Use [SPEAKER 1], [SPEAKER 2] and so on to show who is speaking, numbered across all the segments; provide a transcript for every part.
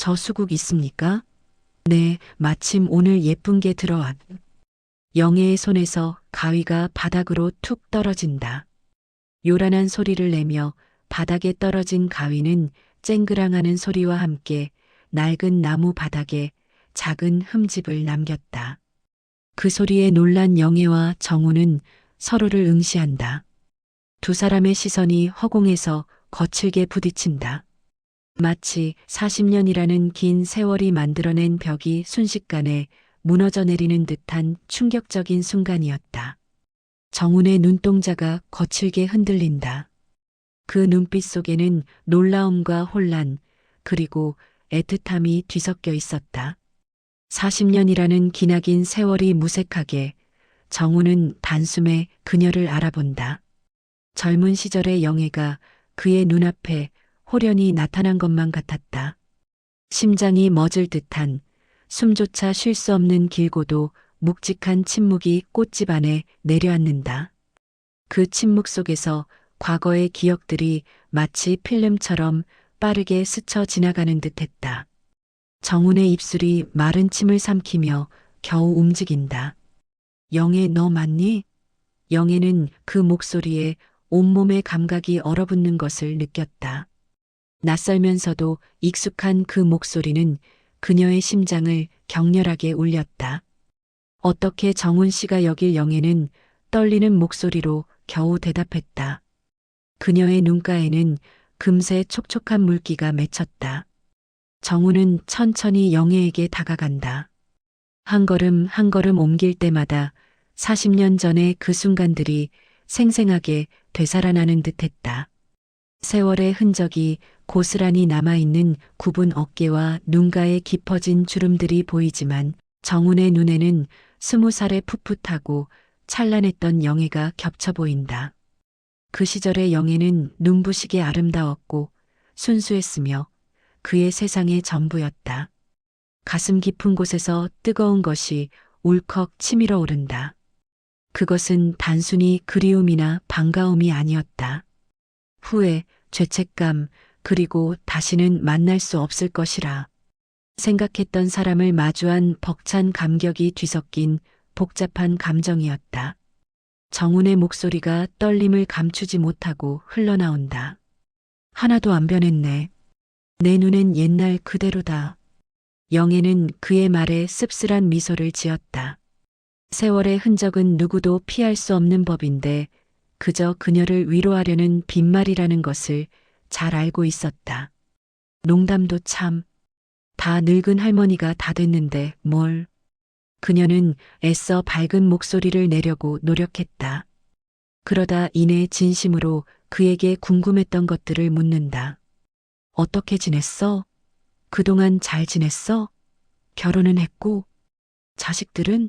[SPEAKER 1] 저 수국 있습니까? 네, 마침 오늘 예쁜 게 들어왔. 영애의 손에서 가위가 바닥으로 툭 떨어진다. 요란한 소리를 내며 바닥에 떨어진 가위는 쨍그랑하는 소리와 함께 낡은 나무 바닥에 작은 흠집을 남겼다. 그 소리에 놀란 영애와 정우는 서로를 응시한다. 두 사람의 시선이 허공에서 거칠게 부딪힌다. 마치 40년이라는 긴 세월이 만들어낸 벽이 순식간에 무너져 내리는 듯한 충격적인 순간이었다. 정운의 눈동자가 거칠게 흔들린다. 그 눈빛 속에는 놀라움과 혼란, 그리고 애틋함이 뒤섞여 있었다. 40년이라는 기나긴 세월이 무색하게 정우는 단숨에 그녀를 알아본다. 젊은 시절의 영애가 그의 눈앞에 호련히 나타난 것만 같았다. 심장이 멎을 듯한 숨조차 쉴 수 없는 길고도 묵직한 침묵이 꽃집 안에 내려앉는다. 그 침묵 속에서 과거의 기억들이 마치 필름처럼 빠르게 스쳐 지나가는 듯했다. 정운의 입술이 마른 침을 삼키며 겨우 움직인다. 영애 너 맞니? 영애는 그 목소리에 온몸의 감각이 얼어붙는 것을 느꼈다. 낯설면서도 익숙한 그 목소리는 그녀의 심장을 격렬하게 울렸다. 어떻게 정운 씨가 여길 영애는 떨리는 목소리로 겨우 대답했다. 그녀의 눈가에는 금세 촉촉한 물기가 맺혔다. 정우는 천천히 영애에게 다가간다. 한 걸음 한 걸음 옮길 때마다 40년 전의 그 순간들이 생생하게 되살아나는 듯했다. 세월의 흔적이 고스란히 남아있는 굽은 어깨와 눈가에 깊어진 주름들이 보이지만 정운의 눈에는 20살의 풋풋하고 찬란했던 영애가 겹쳐 보인다. 그 시절의 영애는 눈부시게 아름다웠고 순수했으며 그의 세상의 전부였다. 가슴 깊은 곳에서 뜨거운 것이 울컥 치밀어 오른다. 그것은 단순히 그리움이나 반가움이 아니었다. 후회, 죄책감, 그리고 다시는 만날 수 없을 것이라 생각했던 사람을 마주한 벅찬 감격이 뒤섞인 복잡한 감정이었다. 정운의 목소리가 떨림을 감추지 못하고 흘러나온다. 하나도 안 변했네. 내 눈엔 옛날 그대로다. 영애는 그의 말에 씁쓸한 미소를 지었다. 세월의 흔적은 누구도 피할 수 없는 법인데 그저 그녀를 위로하려는 빈말이라는 것을 잘 알고 있었다. 농담도 참. 다 늙은 할머니가 다 됐는데 뭘. 그녀는 애써 밝은 목소리를 내려고 노력했다. 그러다 이내 진심으로 그에게 궁금했던 것들을 묻는다. 어떻게 지냈어? 그동안 잘 지냈어? 결혼은 했고? 자식들은?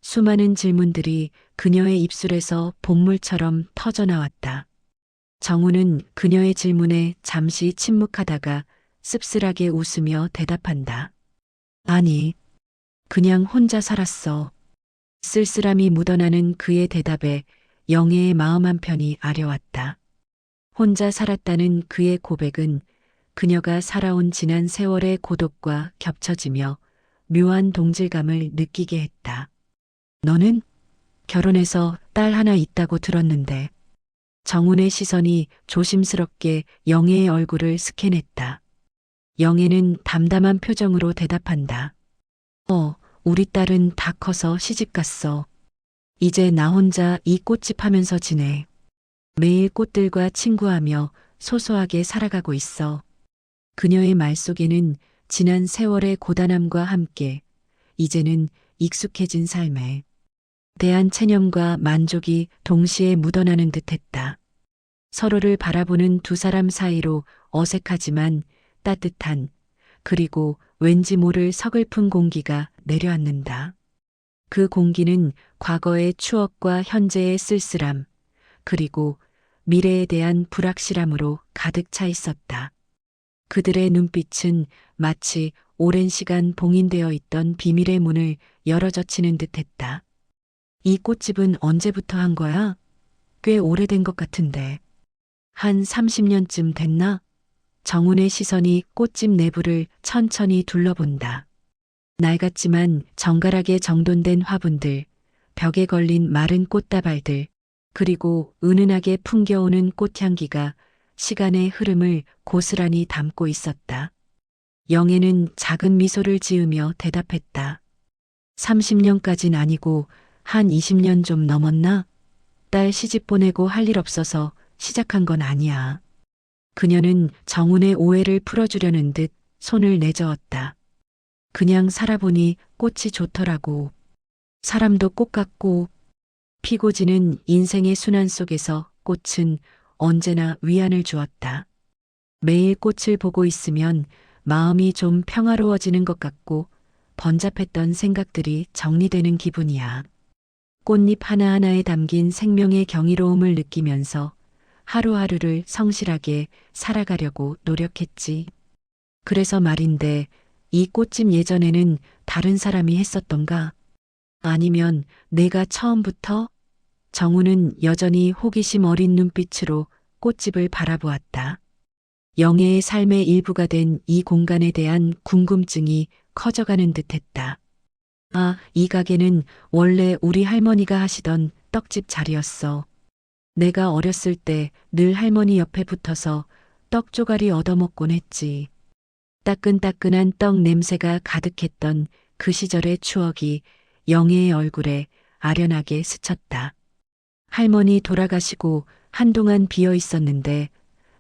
[SPEAKER 1] 수많은 질문들이 그녀의 입술에서 본물처럼 터져나왔다. 정우는 그녀의 질문에 잠시 침묵하다가 씁쓸하게 웃으며 대답한다. 아니, 그냥 혼자 살았어. 쓸쓸함이 묻어나는 그의 대답에 영애의 마음 한편이 아려왔다. 혼자 살았다는 그의 고백은 그녀가 살아온 지난 세월의 고독과 겹쳐지며 묘한 동질감을 느끼게 했다. 너는 결혼해서 딸 하나 있다고 들었는데. 정운의 시선이 조심스럽게 영애의 얼굴을 스캔했다. 영애는 담담한 표정으로 대답한다. 우리 딸은 다 커서 시집갔어. 이제 나 혼자 이 꽃집 하면서 지내. 매일 꽃들과 친구하며 소소하게 살아가고 있어. 그녀의 말 속에는 지난 세월의 고단함과 함께 이제는 익숙해진 삶에 대한 체념과 만족이 동시에 묻어나는 듯했다. 서로를 바라보는 두 사람 사이로 어색하지만 따뜻한 그리고 왠지 모를 서글픈 공기가 내려앉는다. 그 공기는 과거의 추억과 현재의 쓸쓸함 그리고 미래에 대한 불확실함으로 가득 차 있었다. 그들의 눈빛은 마치 오랜 시간 봉인되어 있던 비밀의 문을 열어젖히는 듯했다. 이 꽃집은 언제부터 한 거야? 꽤 오래된 것 같은데. 한 30년쯤 됐나? 정훈의 시선이 꽃집 내부를 천천히 둘러본다. 낡았지만 정갈하게 정돈된 화분들, 벽에 걸린 마른 꽃다발들, 그리고 은은하게 풍겨오는 꽃향기가 시간의 흐름을 고스란히 담고 있었다. 영애는 작은 미소를 지으며 대답했다. 30년까진 아니고 한 20년 좀 넘었나? 딸 시집 보내고 할 일 없어서 시작한 건 아니야. 그녀는 정훈의 오해를 풀어주려는 듯 손을 내저었다. 그냥 살아보니 꽃이 좋더라고. 사람도 꽃 같고. 피고 지는 인생의 순환 속에서 꽃은 언제나 위안을 주었다. 매일 꽃을 보고 있으면 마음이 좀 평화로워지는 것 같고 번잡했던 생각들이 정리되는 기분이야. 꽃잎 하나하나에 담긴 생명의 경이로움을 느끼면서 하루하루를 성실하게 살아가려고 노력했지. 그래서 말인데 이 꽃집 예전에는 다른 사람이 했었던가? 아니면 내가 처음부터? 정우는 여전히 호기심 어린 눈빛으로 꽃집을 바라보았다. 영애의 삶의 일부가 된 이 공간에 대한 궁금증이 커져가는 듯했다. 아, 이 가게는 원래 우리 할머니가 하시던 떡집 자리였어. 내가 어렸을 때 늘 할머니 옆에 붙어서 떡 조가리 얻어먹곤 했지. 따끈따끈한 떡 냄새가 가득했던 그 시절의 추억이 영애의 얼굴에 아련하게 스쳤다. 할머니 돌아가시고 한동안 비어 있었는데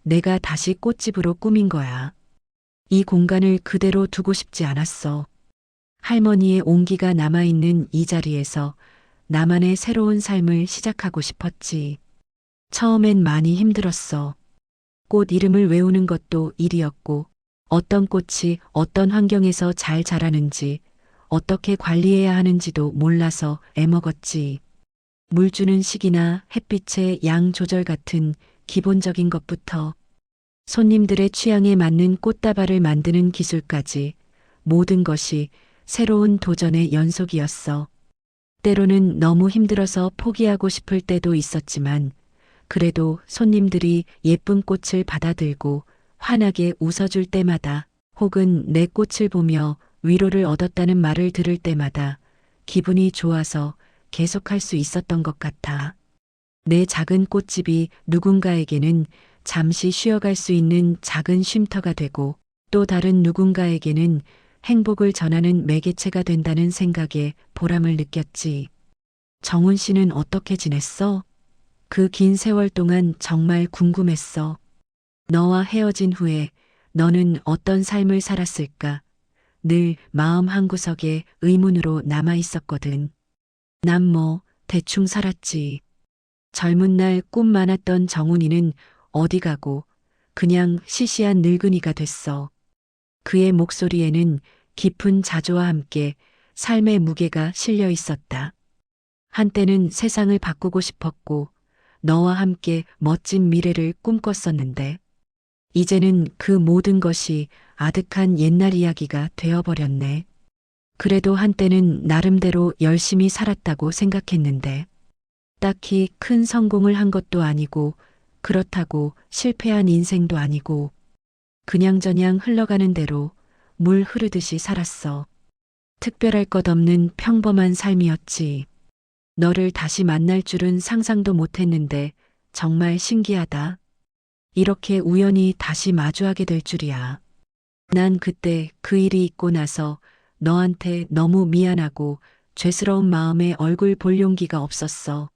[SPEAKER 1] 내가 다시 꽃집으로 꾸민 거야. 이 공간을 그대로 두고 싶지 않았어. 할머니의 온기가 남아있는 이 자리에서 나만의 새로운 삶을 시작하고 싶었지. 처음엔 많이 힘들었어. 꽃 이름을 외우는 것도 일이었고, 어떤 꽃이 어떤 환경에서 잘 자라는지, 어떻게 관리해야 하는지도 몰라서 애먹었지. 물 주는 시기나 햇빛의 양 조절 같은 기본적인 것부터 손님들의 취향에 맞는 꽃다발을 만드는 기술까지 모든 것이 새로운 도전의 연속이었어. 때로는 너무 힘들어서 포기하고 싶을 때도 있었지만 그래도 손님들이 예쁜 꽃을 받아들고 환하게 웃어줄 때마다 혹은 내 꽃을 보며 위로를 얻었다는 말을 들을 때마다 기분이 좋아서 계속할 수 있었던 것 같아. 내 작은 꽃집이 누군가에게는 잠시 쉬어갈 수 있는 작은 쉼터가 되고 또 다른 누군가에게는 행복을 전하는 매개체가 된다는 생각에 보람을 느꼈지. 정훈 씨는 어떻게 지냈어? 그 긴 세월 동안 정말 궁금했어. 너와 헤어진 후에 너는 어떤 삶을 살았을까? 늘 마음 한구석에 의문으로 남아 있었거든. 난 뭐 대충 살았지. 젊은 날 꿈 많았던 정훈이는 어디 가고 그냥 시시한 늙은이가 됐어. 그의 목소리에는 깊은 자조와 함께 삶의 무게가 실려 있었다. 한때는 세상을 바꾸고 싶었고 너와 함께 멋진 미래를 꿈꿨었는데 이제는 그 모든 것이 아득한 옛날 이야기가 되어버렸네. 그래도 한때는 나름대로 열심히 살았다고 생각했는데 딱히 큰 성공을 한 것도 아니고 그렇다고 실패한 인생도 아니고 그냥저냥 흘러가는 대로 물 흐르듯이 살았어. 특별할 것 없는 평범한 삶이었지. 너를 다시 만날 줄은 상상도 못했는데 정말 신기하다. 이렇게 우연히 다시 마주하게 될 줄이야. 난 그때 그 일이 있고 나서 너한테 너무 미안하고 죄스러운 마음에 얼굴 볼 용기가 없었어.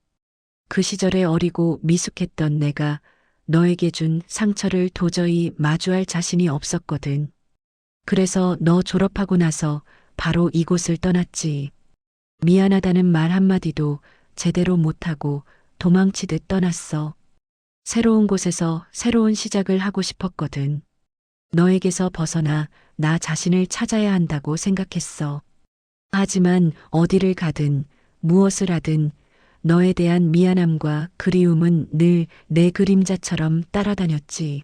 [SPEAKER 1] 그 시절에 어리고 미숙했던 내가 너에게 준 상처를 도저히 마주할 자신이 없었거든. 그래서 너 졸업하고 나서 바로 이곳을 떠났지. 미안하다는 말 한마디도 제대로 못하고 도망치듯 떠났어. 새로운 곳에서 새로운 시작을 하고 싶었거든. 너에게서 벗어나 나 자신을 찾아야 한다고 생각했어. 하지만 어디를 가든 무엇을 하든 너에 대한 미안함과 그리움은 늘 내 그림자처럼 따라다녔지.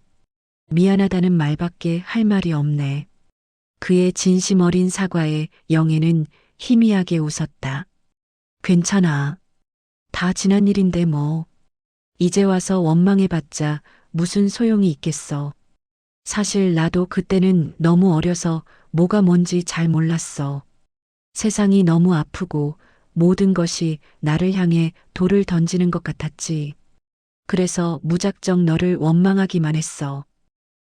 [SPEAKER 1] 미안하다는 말밖에 할 말이 없네. 그의 진심 어린 사과에 영애는 희미하게 웃었다. 괜찮아. 다 지난 일인데 뭐. 이제 와서 원망해봤자 무슨 소용이 있겠어. 사실 나도 그때는 너무 어려서 뭐가 뭔지 잘 몰랐어. 세상이 너무 아프고 모든 것이 나를 향해 돌을 던지는 것 같았지. 그래서 무작정 너를 원망하기만 했어.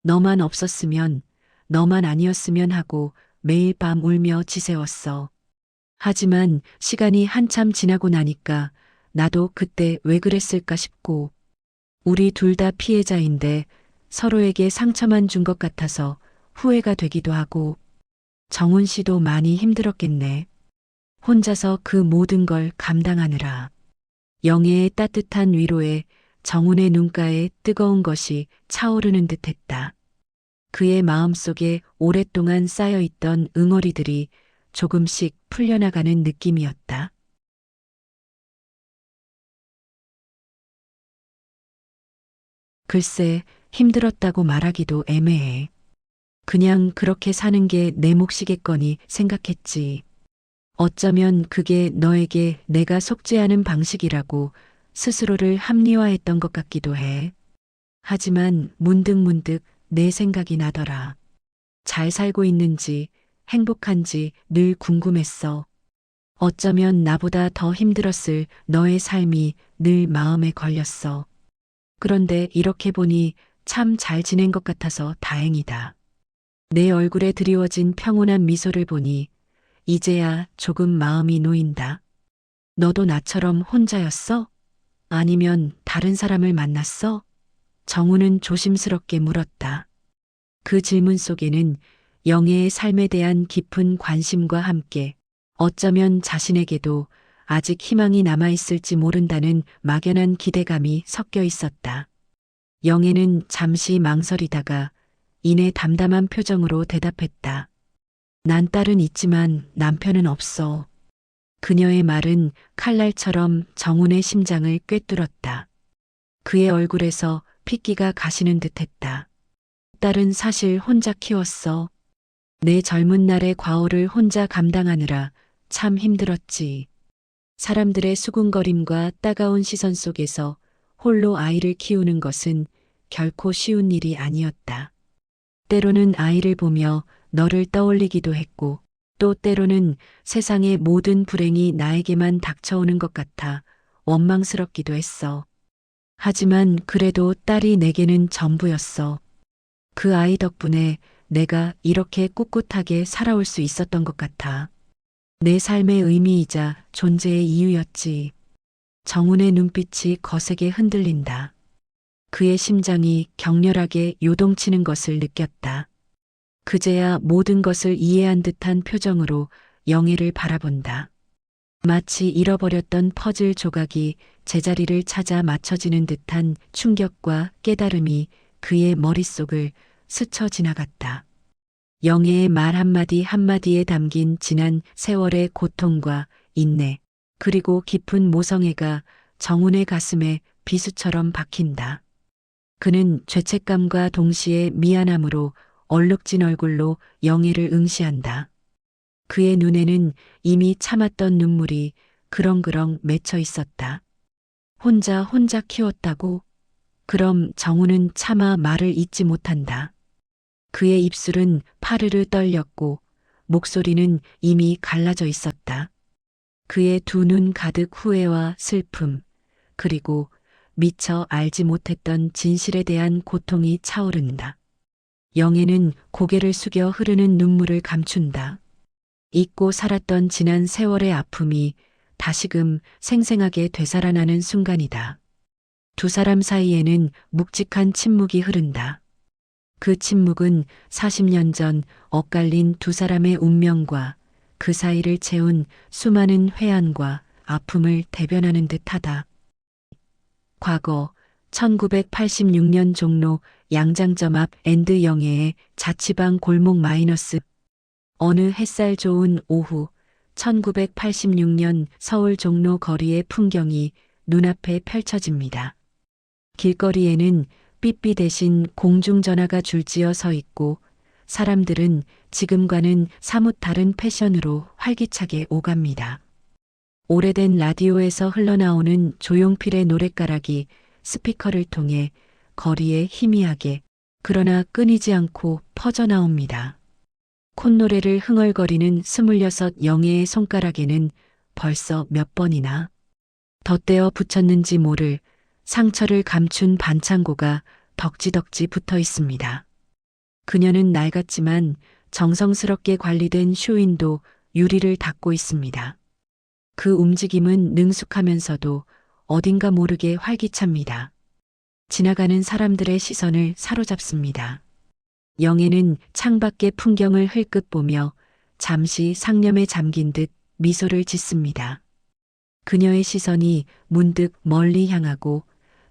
[SPEAKER 1] 너만 없었으면, 너만 아니었으면 하고 매일 밤 울며 지새웠어. 하지만 시간이 한참 지나고 나니까 나도 그때 왜 그랬을까 싶고, 우리 둘 다 피해자인데 서로에게 상처만 준 것 같아서 후회가 되기도 하고, 정훈 씨도 많이 힘들었겠네. 혼자서 그 모든 걸 감당하느라. 영애의 따뜻한 위로에 정훈의 눈가에 뜨거운 것이 차오르는 듯 했다. 그의 마음속에 오랫동안 쌓여있던 응어리들이 조금씩 풀려나가는 느낌이었다. 글쎄, 힘들었다고 말하기도 애매해. 그냥 그렇게 사는 게 내 몫이겠거니 생각했지. 어쩌면 그게 너에게 내가 속죄하는 방식이라고 스스로를 합리화했던 것 같기도 해. 하지만 문득문득 내 생각이 나더라. 잘 살고 있는지, 행복한지 늘 궁금했어. 어쩌면 나보다 더 힘들었을 너의 삶이 늘 마음에 걸렸어. 그런데 이렇게 보니 참 잘 지낸 것 같아서 다행이다. 내 얼굴에 드리워진 평온한 미소를 보니 이제야 조금 마음이 놓인다. 너도 나처럼 혼자였어? 아니면 다른 사람을 만났어? 정우는 조심스럽게 물었다. 그 질문 속에는 영애의 삶에 대한 깊은 관심과 함께 어쩌면 자신에게도 아직 희망이 남아있을지 모른다는 막연한 기대감이 섞여 있었다. 영애는 잠시 망설이다가 이내 담담한 표정으로 대답했다. 난 딸은 있지만 남편은 없어. 그녀의 말은 칼날처럼 정훈의 심장을 꿰뚫었다. 그의 얼굴에서 핏기가 가시는 듯했다. 딸은 사실 혼자 키웠어. 내 젊은 날의 과오를 혼자 감당하느라 참 힘들었지. 사람들의 수군거림과 따가운 시선 속에서 홀로 아이를 키우는 것은 결코 쉬운 일이 아니었다. 때로는 아이를 보며 너를 떠올리기도 했고, 또 때로는 세상의 모든 불행이 나에게만 닥쳐오는 것 같아 원망스럽기도 했어. 하지만 그래도 딸이 내게는 전부였어. 그 아이 덕분에 내가 이렇게 꿋꿋하게 살아올 수 있었던 것 같아. 내 삶의 의미이자 존재의 이유였지. 정훈의 눈빛이 거세게 흔들린다. 그의 심장이 격렬하게 요동치는 것을 느꼈다. 그제야 모든 것을 이해한 듯한 표정으로 영애를 바라본다. 마치 잃어버렸던 퍼즐 조각이 제자리를 찾아 맞춰지는 듯한 충격과 깨달음이 그의 머릿속을 스쳐 지나갔다. 영애의 말 한마디 한마디에 담긴 지난 세월의 고통과 인내, 그리고 깊은 모성애가 정훈의 가슴에 비수처럼 박힌다. 그는 죄책감과 동시에 미안함으로 얼룩진 얼굴로 영애를 응시한다. 그의 눈에는 이미 참았던 눈물이 그렁그렁 맺혀 있었다. 혼자 키웠다고? 그럼 정우는 차마 말을 잇지 못한다. 그의 입술은 파르르 떨렸고 목소리는 이미 갈라져 있었다. 그의 두 눈 가득 후회와 슬픔, 그리고 미처 알지 못했던 진실에 대한 고통이 차오른다. 영애는 고개를 숙여 흐르는 눈물을 감춘다. 잊고 살았던 지난 세월의 아픔이 다시금 생생하게 되살아나는 순간이다. 두 사람 사이에는 묵직한 침묵이 흐른다. 그 침묵은 40년 전 엇갈린 두 사람의 운명과 그 사이를 채운 수많은 회한과 아픔을 대변하는 듯하다. 과거 1986년 종로 양장점 앞 앤드 영애의 자취방 골목 마이너스. 어느 햇살 좋은 오후 1986년 서울 종로 거리의 풍경이 눈앞에 펼쳐집니다. 길거리에는 삐삐 대신 공중전화가 줄지어 서 있고 사람들은 지금과는 사뭇 다른 패션으로 활기차게 오갑니다. 오래된 라디오에서 흘러나오는 조용필의 노랫가락이 스피커를 통해 거리에 희미하게 그러나 끊이지 않고 퍼져나옵니다. 콧노래를 흥얼거리는 26 영예의 손가락에는 벌써 몇 번이나 덧대어 붙였는지 모를 상처를 감춘 반창고가 덕지덕지 붙어 있습니다. 그녀는 낡았지만 정성스럽게 관리된 쇼윈도 유리를 닦고 있습니다. 그 움직임은 능숙하면서도 어딘가 모르게 활기찹니다. 지나가는 사람들의 시선을 사로잡습니다. 영애는 창밖의 풍경을 흘끗 보며 잠시 상념에 잠긴 듯 미소를 짓습니다. 그녀의 시선이 문득 멀리 향하고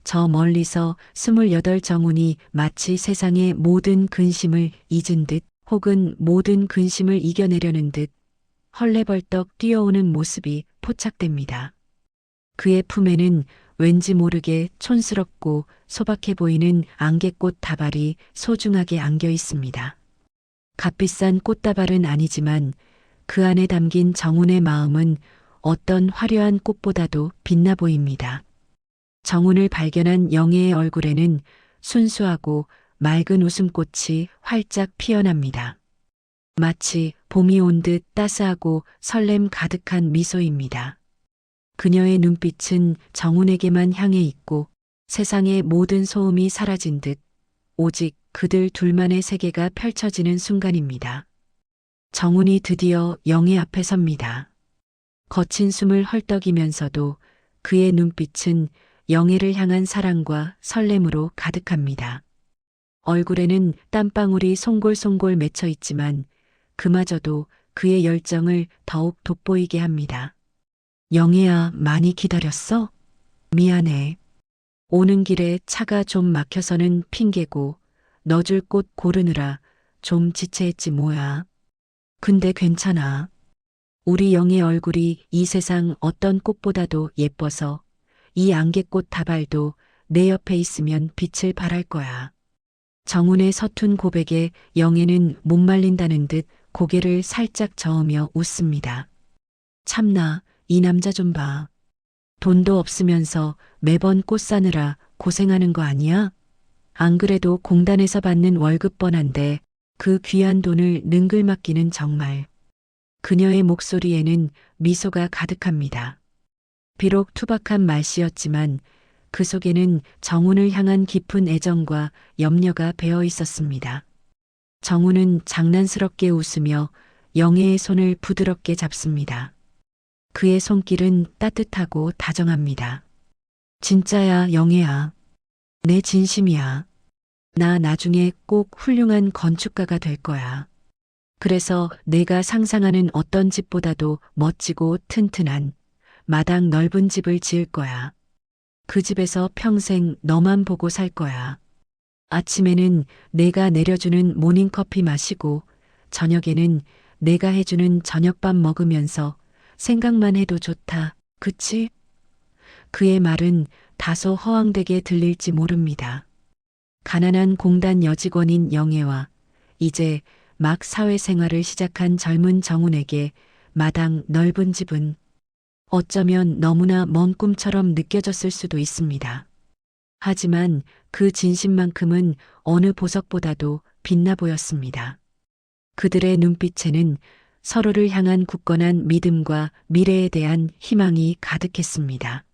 [SPEAKER 1] 저 멀리서 28 정운이 마치 세상의 모든 근심을 잊은 듯 혹은 모든 근심을 이겨내려는 듯 헐레벌떡 뛰어오는 모습이 포착됩니다. 그의 품에는 왠지 모르게 촌스럽고 소박해 보이는 안개꽃 다발이 소중하게 안겨 있습니다. 값비싼 꽃다발은 아니지만 그 안에 담긴 정운의 마음은 어떤 화려한 꽃보다도 빛나 보입니다. 정운을 발견한 영애의 얼굴에는 순수하고 맑은 웃음꽃이 활짝 피어납니다. 마치 봄이 온 듯 따스하고 설렘 가득한 미소입니다. 그녀의 눈빛은 정운에게만 향해 있고 세상의 모든 소음이 사라진 듯 오직 그들 둘만의 세계가 펼쳐지는 순간입니다. 정운이 드디어 영애 앞에 섭니다. 거친 숨을 헐떡이면서도 그의 눈빛은 영애를 향한 사랑과 설렘으로 가득합니다. 얼굴에는 땀방울이 송골송골 맺혀 있지만 그마저도 그의 열정을 더욱 돋보이게 합니다. 영애야, 많이 기다렸어? 미안해. 오는 길에 차가 좀 막혀서는 핑계고 넣어줄 꽃 고르느라 좀 지체했지 뭐야. 근데 괜찮아. 우리 영애 얼굴이 이 세상 어떤 꽃보다도 예뻐서 이 안개꽃 다발도 내 옆에 있으면 빛을 발할 거야. 정운의 서툰 고백에 영애는 못 말린다는 듯 고개를 살짝 저으며 웃습니다. 참나, 이 남자 좀 봐. 돈도 없으면서 매번 꽃 사느라 고생하는 거 아니야? 안 그래도 공단에서 받는 월급 뻔한데 그 귀한 돈을 능글 맡기는 정말. 그녀의 목소리에는 미소가 가득합니다. 비록 투박한 말씨였지만 그 속에는 정운을 향한 깊은 애정과 염려가 배어 있었습니다. 정운은 장난스럽게 웃으며 영애의 손을 부드럽게 잡습니다. 그의 손길은 따뜻하고 다정합니다. 진짜야, 영애야. 내 진심이야. 나 나중에 꼭 훌륭한 건축가가 될 거야. 그래서 내가 상상하는 어떤 집보다도 멋지고 튼튼한 마당 넓은 집을 지을 거야. 그 집에서 평생 너만 보고 살 거야. 아침에는 내가 내려주는 모닝커피 마시고 저녁에는 내가 해주는 저녁밥 먹으면서 생각만 해도 좋다. 그치? 그의 말은 다소 허황되게 들릴지 모릅니다. 가난한 공단 여직원인 영애와 이제 막 사회생활을 시작한 젊은 정운에게 마당 넓은 집은 어쩌면 너무나 먼 꿈처럼 느껴졌을 수도 있습니다. 하지만 그 진심만큼은 어느 보석보다도 빛나 보였습니다. 그들의 눈빛에는 서로를 향한 굳건한 믿음과 미래에 대한 희망이 가득했습니다.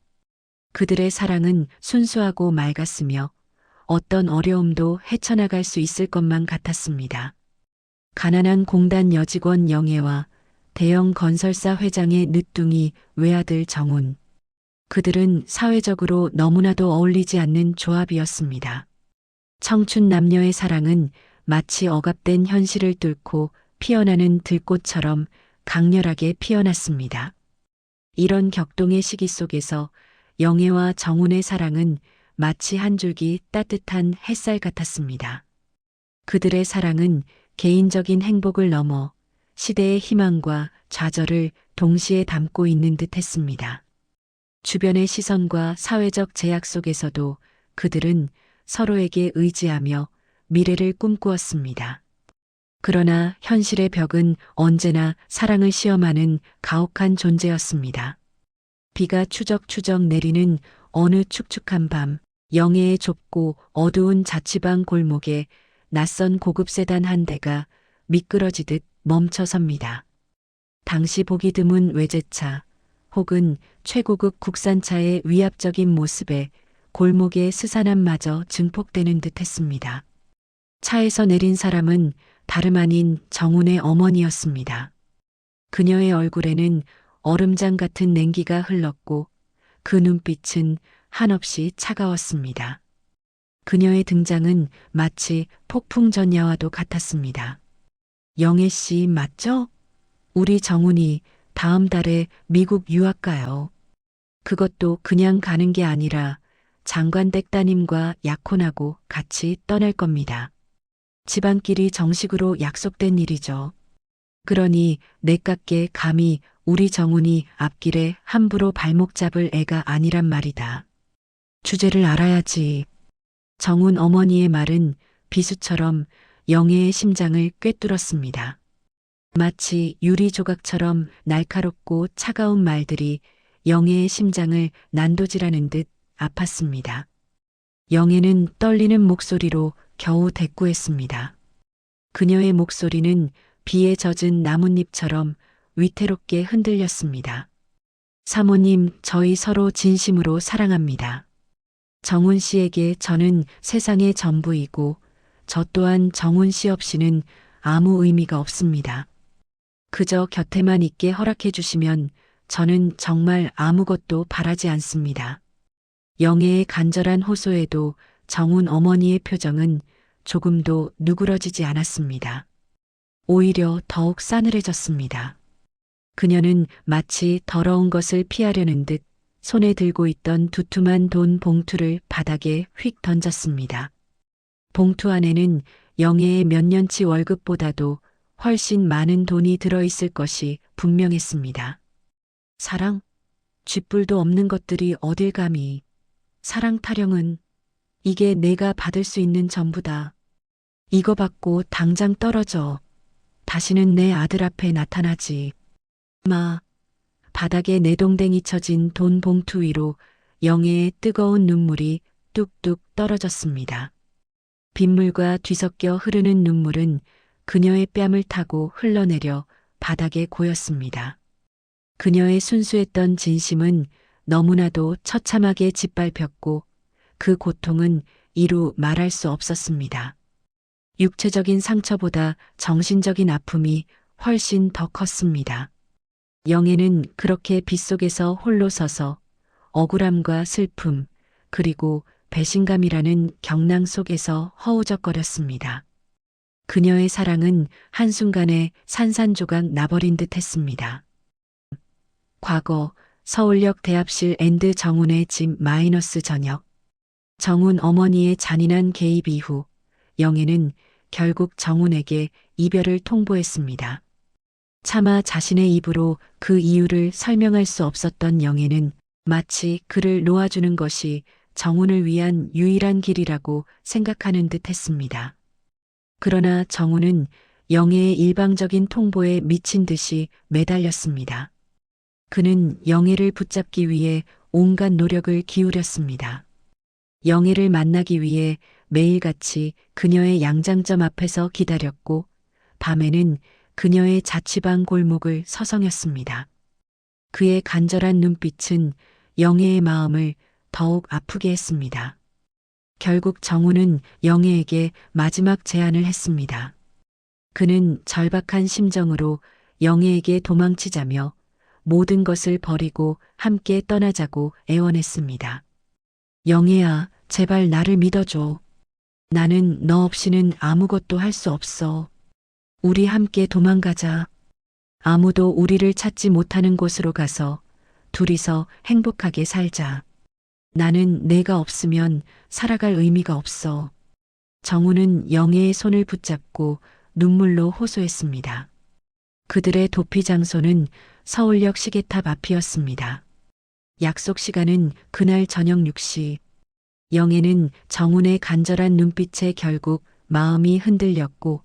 [SPEAKER 1] 그들의 사랑은 순수하고 맑았으며 어떤 어려움도 헤쳐나갈 수 있을 것만 같았습니다. 가난한 공단 여직원 영애와 대형 건설사 회장의 늦둥이 외아들 정운. 그들은 사회적으로 너무나도 어울리지 않는 조합이었습니다. 청춘 남녀의 사랑은 마치 억압된 현실을 뚫고 피어나는 들꽃처럼 강렬하게 피어났습니다. 이런 격동의 시기 속에서 영애와 정운의 사랑은 마치 한 줄기 따뜻한 햇살 같았습니다. 그들의 사랑은 개인적인 행복을 넘어 시대의 희망과 좌절을 동시에 담고 있는 듯 했습니다. 주변의 시선과 사회적 제약 속에서도 그들은 서로에게 의지하며 미래를 꿈꾸었습니다. 그러나 현실의 벽은 언제나 사랑을 시험하는 가혹한 존재였습니다. 비가 추적추적 내리는 어느 축축한 밤, 영애의 좁고 어두운 자취방 골목에 낯선 고급 세단 한 대가 미끄러지듯 멈춰섭니다. 당시 보기 드문 외제차 혹은 최고급 국산차의 위압적인 모습에 골목의 스산함마저 증폭되는 듯 했습니다. 차에서 내린 사람은 다름 아닌 정훈의 어머니였습니다. 그녀의 얼굴에는 얼음장 같은 냉기가 흘렀고 그 눈빛은 한없이 차가웠습니다. 그녀의 등장은 마치 폭풍 전야와도 같았습니다. 영애 씨 맞죠? 우리 정훈이 다음 달에 미국 유학 가요. 그것도 그냥 가는 게 아니라 장관댁 따님과 약혼하고 같이 떠날 겁니다. 집안끼리 정식으로 약속된 일이죠. 그러니 내깎게 감히 우리 정훈이 앞길에 함부로 발목 잡을 애가 아니란 말이다. 주제를 알아야지. 정훈 어머니의 말은 비수처럼 영애의 심장을 꿰뚫었습니다. 마치 유리 조각처럼 날카롭고 차가운 말들이 영애의 심장을 난도질하는 듯 아팠습니다. 영애는 떨리는 목소리로 겨우 대꾸했습니다. 그녀의 목소리는 비에 젖은 나뭇잎처럼 위태롭게 흔들렸습니다. 사모님, 저희 서로 진심으로 사랑합니다. 정훈 씨에게 저는 세상의 전부이고 저 또한 정훈 씨 없이는 아무 의미가 없습니다. 그저 곁에만 있게 허락해 주시면 저는 정말 아무것도 바라지 않습니다. 영애의 간절한 호소에도 정훈 어머니의 표정은 조금도 누그러지지 않았습니다. 오히려 더욱 싸늘해졌습니다. 그녀는 마치 더러운 것을 피하려는 듯 손에 들고 있던 두툼한 돈 봉투를 바닥에 휙 던졌습니다. 봉투 안에는 영애의 몇 년치 월급보다도 훨씬 많은 돈이 들어있을 것이 분명했습니다. 사랑? 쥐뿔도 없는 것들이 어딜 감히. 사랑 타령은 이게 내가 받을 수 있는 전부다. 이거 받고 당장 떨어져. 다시는 내 아들 앞에 나타나지 마. 바닥에 내동댕이 쳐진 돈 봉투 위로 영애의 뜨거운 눈물이 뚝뚝 떨어졌습니다. 빗물과 뒤섞여 흐르는 눈물은 그녀의 뺨을 타고 흘러내려 바닥에 고였습니다. 그녀의 순수했던 진심은 너무나도 처참하게 짓밟혔고 그 고통은 이루 말할 수 없었습니다. 육체적인 상처보다 정신적인 아픔이 훨씬 더 컸습니다. 영애는 그렇게 빗속에서 홀로 서서 억울함과 슬픔 그리고 배신감이라는 경랑 속에서 허우적거렸습니다. 그녀의 사랑은 한순간에 산산조각 나버린 듯 했습니다. 과거 서울역 대합실 앤드 정훈의 집 마이너스 저녁. 정훈 어머니의 잔인한 개입 이후 영애는 결국 정훈에게 이별을 통보했습니다. 차마 자신의 입으로 그 이유를 설명할 수 없었던 영애는 마치 그를 놓아주는 것이 정훈을 위한 유일한 길이라고 생각하는 듯 했습니다. 그러나 정훈은 영애의 일방적인 통보에 미친 듯이 매달렸습니다. 그는 영애를 붙잡기 위해 온갖 노력을 기울였습니다. 영애를 만나기 위해 매일같이 그녀의 양장점 앞에서 기다렸고 밤에는 그녀의 자취방 골목을 서성였습니다. 그의 간절한 눈빛은 영애의 마음을 더욱 아프게 했습니다. 결국 정훈은 영애에게 마지막 제안을 했습니다. 그는 절박한 심정으로 영애에게 도망치자며 모든 것을 버리고 함께 떠나자고 애원했습니다. 영애야, 제발 나를 믿어줘. 나는 너 없이는 아무것도 할 수 없어. 우리 함께 도망가자. 아무도 우리를 찾지 못하는 곳으로 가서 둘이서 행복하게 살자. 나는 내가 없으면 살아갈 의미가 없어. 정훈은 영애의 손을 붙잡고 눈물로 호소했습니다. 그들의 도피 장소는 서울역 시계탑 앞이었습니다. 약속 시간은 그날 저녁 6시. 영애는 정훈의 간절한 눈빛에 결국 마음이 흔들렸고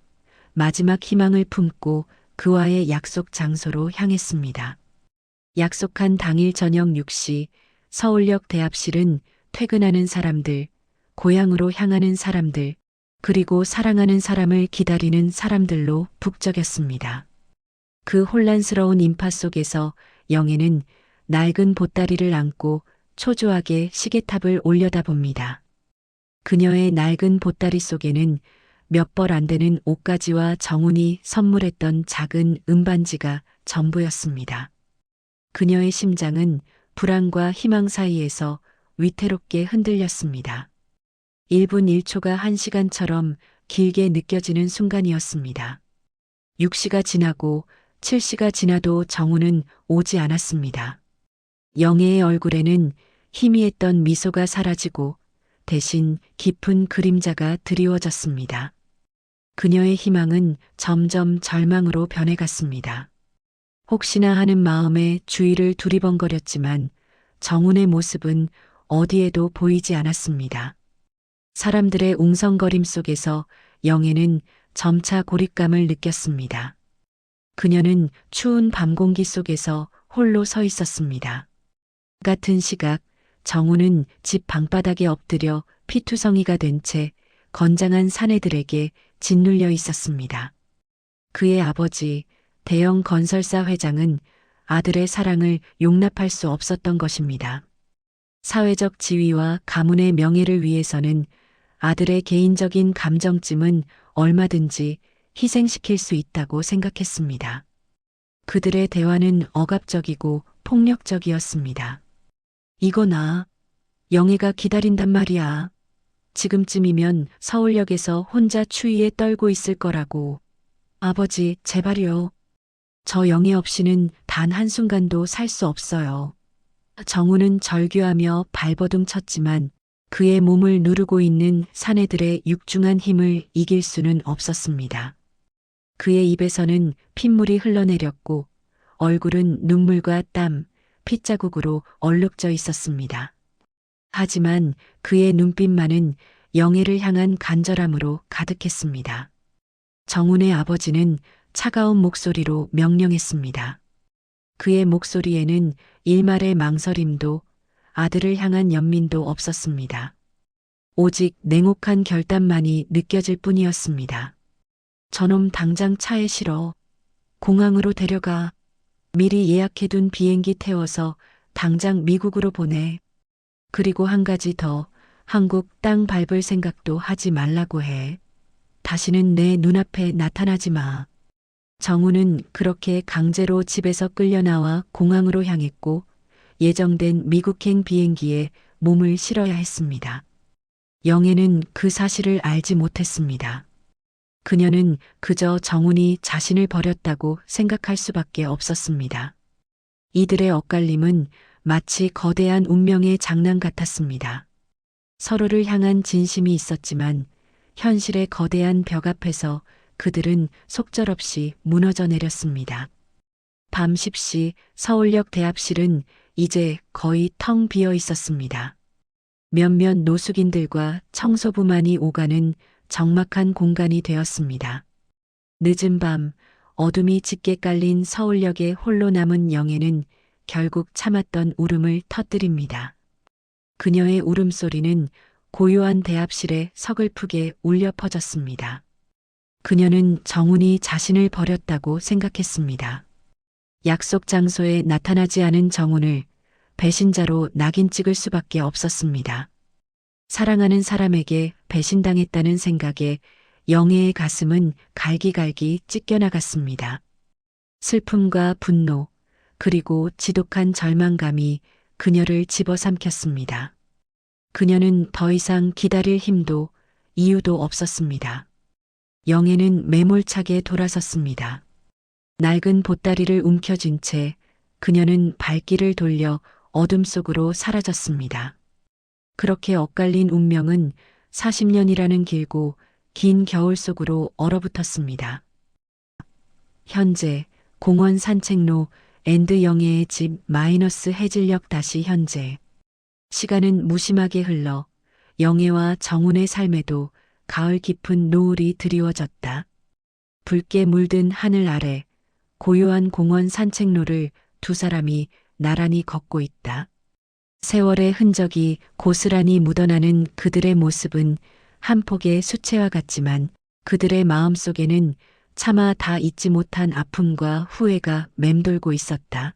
[SPEAKER 1] 마지막 희망을 품고 그와의 약속 장소로 향했습니다. 약속한 당일 저녁 6시 서울역 대합실은 퇴근하는 사람들, 고향으로 향하는 사람들, 그리고 사랑하는 사람을 기다리는 사람들로 북적였습니다. 그 혼란스러운 인파 속에서 영애는 낡은 보따리를 안고 초조하게 시계탑을 올려다봅니다. 그녀의 낡은 보따리 속에는 몇 벌 안 되는 옷가지와 정훈이 선물했던 작은 은반지가 전부였습니다. 그녀의 심장은 불안과 희망 사이에서 위태롭게 흔들렸습니다. 1분 1초가 1시간처럼 길게 느껴지는 순간이었습니다. 6시가 지나고 7시가 지나도 정우는 오지 않았습니다. 영애의 얼굴에는 희미했던 미소가 사라지고 대신 깊은 그림자가 드리워졌습니다. 그녀의 희망은 점점 절망으로 변해갔습니다. 혹시나 하는 마음에 주위를 두리번거렸지만 정훈의 모습은 어디에도 보이지 않았습니다. 사람들의 웅성거림 속에서 영애는 점차 고립감을 느꼈습니다. 그녀는 추운 밤 공기 속에서 홀로 서 있었습니다. 같은 시각 정우는 집 방바닥에 엎드려 피투성이가 된 채 건장한 사내들에게 짓눌려 있었습니다. 그의 아버지 대형 건설사 회장은 아들의 사랑을 용납할 수 없었던 것입니다. 사회적 지위와 가문의 명예를 위해서는 아들의 개인적인 감정쯤은 얼마든지 희생시킬 수 있다고 생각했습니다. 그들의 대화는 억압적이고 폭력적이었습니다. 이거 나, 영애가 기다린단 말이야. 지금쯤이면 서울역에서 혼자 추위에 떨고 있을 거라고. 아버지, 제발요. 저 영애 없이는 단 한순간도 살 수 없어요. 정우는 절규하며 발버둥 쳤지만 그의 몸을 누르고 있는 사내들의 육중한 힘을 이길 수는 없었습니다. 그의 입에서는 핏물이 흘러내렸고 얼굴은 눈물과 땀, 핏자국으로 얼룩져 있었습니다. 하지만 그의 눈빛만은 영애를 향한 간절함으로 가득했습니다. 정훈의 아버지는 차가운 목소리로 명령했습니다. 그의 목소리에는 일말의 망설임도 아들을 향한 연민도 없었습니다. 오직 냉혹한 결단만이 느껴질 뿐이었습니다. 저놈 당장 차에 실어 공항으로 데려가. 미리 예약해둔 비행기 태워서 당장 미국으로 보내. 그리고 한 가지 더, 한국 땅 밟을 생각도 하지 말라고 해. 다시는 내 눈앞에 나타나지 마. 정우는 그렇게 강제로 집에서 끌려나와 공항으로 향했고 예정된 미국행 비행기에 몸을 실어야 했습니다. 영애는 그 사실을 알지 못했습니다. 그녀는 그저 정훈이 자신을 버렸다고 생각할 수밖에 없었습니다. 이들의 엇갈림은 마치 거대한 운명의 장난 같았습니다. 서로를 향한 진심이 있었지만 현실의 거대한 벽 앞에서 그들은 속절없이 무너져 내렸습니다. 밤 10시 서울역 대합실은 이제 거의 텅 비어 있었습니다. 몇몇 노숙인들과 청소부만이 오가는 적막한 공간이 되었습니다. 늦은 밤 어둠이 짙게 깔린 서울역에 홀로 남은 영애는 결국 참았던 울음을 터뜨립니다. 그녀의 울음소리는 고요한 대합실에 서글프게 울려 퍼졌습니다. 그녀는 정훈이 자신을 버렸다고 생각했습니다. 약속 장소에 나타나지 않은 정훈을 배신자로 낙인 찍을 수밖에 없었습니다. 사랑하는 사람에게 배신당했다는 생각에 영애의 가슴은 갈기갈기 찢겨나갔습니다. 슬픔과 분노, 그리고 지독한 절망감이 그녀를 집어삼켰습니다. 그녀는 더 이상 기다릴 힘도 이유도 없었습니다. 영애는 매몰차게 돌아섰습니다. 낡은 보따리를 움켜쥔 채 그녀는 발길을 돌려 어둠 속으로 사라졌습니다. 그렇게 엇갈린 운명은 40년이라는 길고 긴 겨울 속으로 얼어붙었습니다. 현재 공원 산책로 앤드 영애의 집 마이너스 해질녘 다시 현재. 시간은 무심하게 흘러 영애와 정훈의 삶에도 가을 깊은 노을이 드리워졌다. 붉게 물든 하늘 아래 고요한 공원 산책로를 두 사람이 나란히 걷고 있다. 세월의 흔적이 고스란히 묻어나는 그들의 모습은 한 폭의 수채화 같지만 그들의 마음속에는 차마 다 잊지 못한 아픔과 후회가 맴돌고 있었다.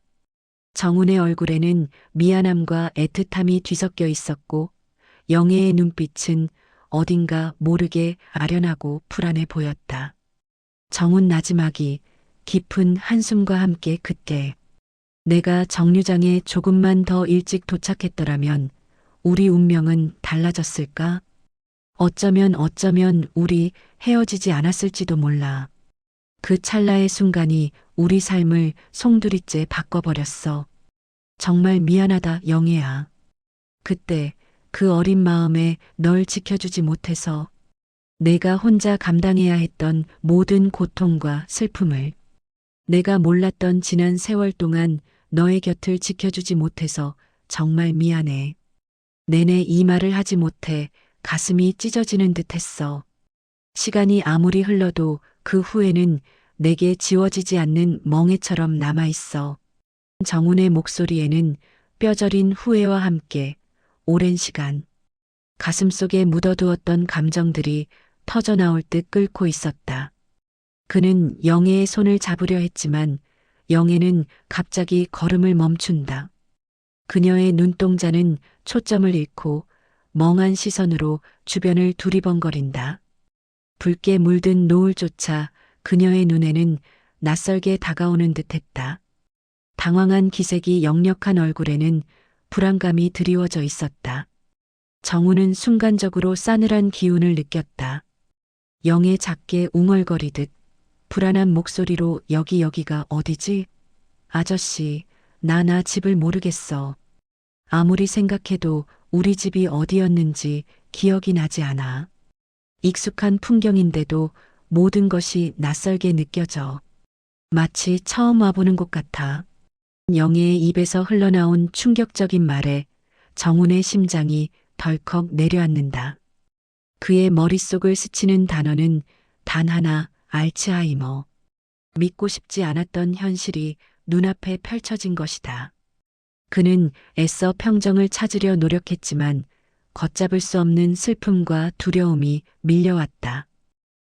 [SPEAKER 1] 정훈의 얼굴에는 미안함과 애틋함이 뒤섞여 있었고 영애의 눈빛은 어딘가 모르게 아련하고 불안해 보였다. 정훈 나지막이 깊은 한숨과 함께 그때 내가 정류장에 조금만 더 일찍 도착했더라면 우리 운명은 달라졌을까? 어쩌면 우리 헤어지지 않았을지도 몰라. 그 찰나의 순간이 우리 삶을 송두리째 바꿔버렸어. 정말 미안하다, 영애야. 그때 그 어린 마음에 널 지켜주지 못해서 내가 혼자 감당해야 했던 모든 고통과 슬픔을 내가 몰랐던 지난 세월 동안 너의 곁을 지켜주지 못해서 정말 미안해. 내내 이 말을 하지 못해 가슴이 찢어지는 듯 했어. 시간이 아무리 흘러도 그 후회는 내게 지워지지 않는 멍해처럼 남아있어. 정훈의 목소리에는 뼈저린 후회와 함께 오랜 시간 가슴속에 묻어두었던 감정들이 터져나올 듯 끓고 있었다. 그는 영애의 손을 잡으려 했지만 영애는 갑자기 걸음을 멈춘다. 그녀의 눈동자는 초점을 잃고 멍한 시선으로 주변을 두리번거린다. 붉게 물든 노을조차 그녀의 눈에는 낯설게 다가오는 듯했다. 당황한 기색이 역력한 얼굴에는 불안감이 드리워져 있었다. 정우는 순간적으로 싸늘한 기운을 느꼈다. 영애 작게 웅얼거리듯 불안한 목소리로 여기가 어디지? 아저씨, 나 집을 모르겠어. 아무리 생각해도 우리 집이 어디였는지 기억이 나지 않아. 익숙한 풍경인데도 모든 것이 낯설게 느껴져. 마치 처음 와보는 곳 같아. 영애의 입에서 흘러나온 충격적인 말에 정훈의 심장이 덜컥 내려앉는다. 그의 머릿속을 스치는 단어는 단 하나, 알츠하이머. 믿고 싶지 않았던 현실이 눈앞에 펼쳐진 것이다. 그는 애써 평정을 찾으려 노력했지만 걷잡을 수 없는 슬픔과 두려움이 밀려왔다.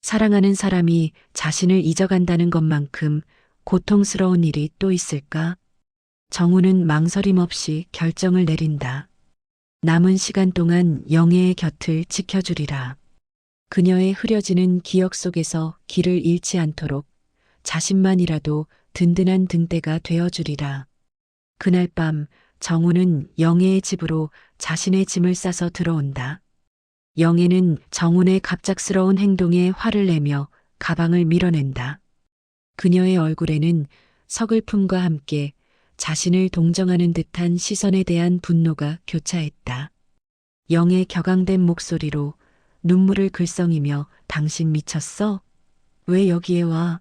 [SPEAKER 1] 사랑하는 사람이 자신을 잊어간다는 것만큼 고통스러운 일이 또 있을까? 정우는 망설임 없이 결정을 내린다. 남은 시간 동안 영애의 곁을 지켜주리라. 그녀의 흐려지는 기억 속에서 길을 잃지 않도록 자신만이라도 든든한 등대가 되어주리라. 그날 밤 정우는 영애의 집으로 자신의 짐을 싸서 들어온다. 영애는 정훈의 갑작스러운 행동에 화를 내며 가방을 밀어낸다. 그녀의 얼굴에는 서글픔과 함께 자신을 동정하는 듯한 시선에 대한 분노가 교차했다. 영의 격앙된 목소리로 눈물을 글썽이며 당신 미쳤어? 왜 여기에 와?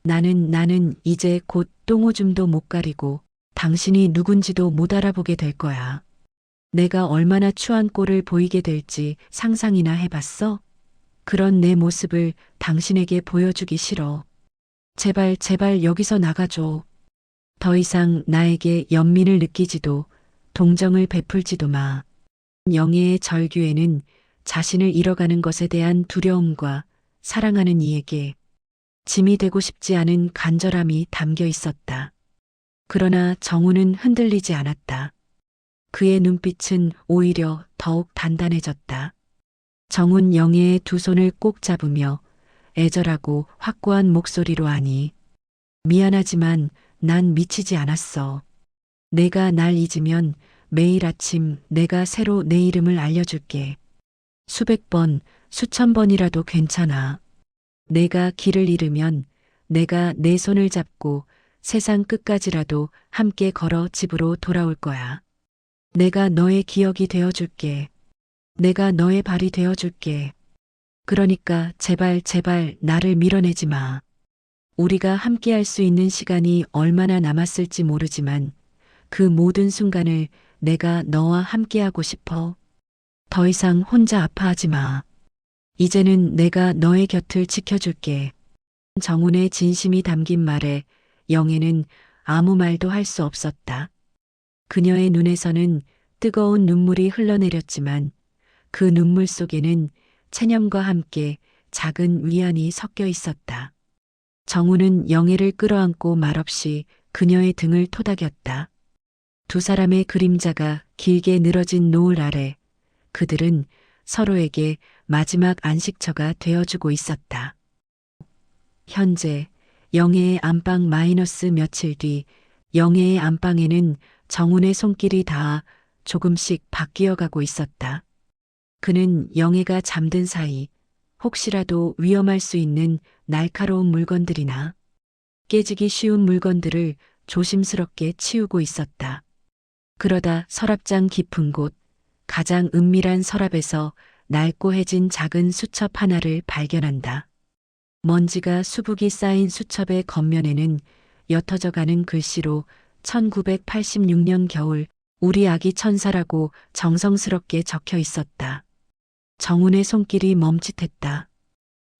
[SPEAKER 1] 나는 이제 곧 똥오줌도 못 가리고 당신이 누군지도 못 알아보게 될 거야. 내가 얼마나 추한 꼴을 보이게 될지 상상이나 해봤어? 그런 내 모습을 당신에게 보여주기 싫어. 제발 여기서 나가줘. 더 이상 나에게 연민을 느끼지도 동정을 베풀지도 마. 영애의 절규에는 자신을 잃어가는 것에 대한 두려움과 사랑하는 이에게 짐이 되고 싶지 않은 간절함이 담겨 있었다. 그러나 정우는 흔들리지 않았다. 그의 눈빛은 오히려 더욱 단단해졌다. 정훈 영애의 두 손을 꼭 잡으며 애절하고 확고한 목소리로 하니 미안하지만 난 미치지 않았어. 내가 날 잊으면 매일 아침 내가 새로 내 이름을 알려줄게. 수백 번, 수천 번이라도 괜찮아. 내가 길을 잃으면 내가 내 손을 잡고 세상 끝까지라도 함께 걸어 집으로 돌아올 거야. 내가 너의 기억이 되어줄게. 내가 너의 발이 되어줄게. 그러니까 제발 나를 밀어내지 마. 우리가 함께 할 수 있는 시간이 얼마나 남았을지 모르지만 그 모든 순간을 내가 너와 함께 하고 싶어. 더 이상 혼자 아파하지 마. 이제는 내가 너의 곁을 지켜줄게. 정훈의 진심이 담긴 말에 영애는 아무 말도 할 수 없었다. 그녀의 눈에서는 뜨거운 눈물이 흘러내렸지만 그 눈물 속에는 체념과 함께 작은 위안이 섞여 있었다. 정우는 영애를 끌어안고 말없이 그녀의 등을 토닥였다. 두 사람의 그림자가 길게 늘어진 노을 아래 그들은 서로에게 마지막 안식처가 되어주고 있었다. 현재 영애의 안방 마이너스 며칠 뒤 영애의 안방에는 정훈의 손길이 닿아 조금씩 바뀌어 가고 있었다. 그는 영애가 잠든 사이 혹시라도 위험할 수 있는 날카로운 물건들이나 깨지기 쉬운 물건들을 조심스럽게 치우고 있었다. 그러다 서랍장 깊은 곳, 가장 은밀한 서랍에서 날꼬해진 작은 수첩 하나를 발견한다. 먼지가 수북이 쌓인 수첩의 겉면에는 옅어져가는 글씨로 1986년 겨울 우리 아기 천사라고 정성스럽게 적혀 있었다. 정훈의 손길이 멈칫했다.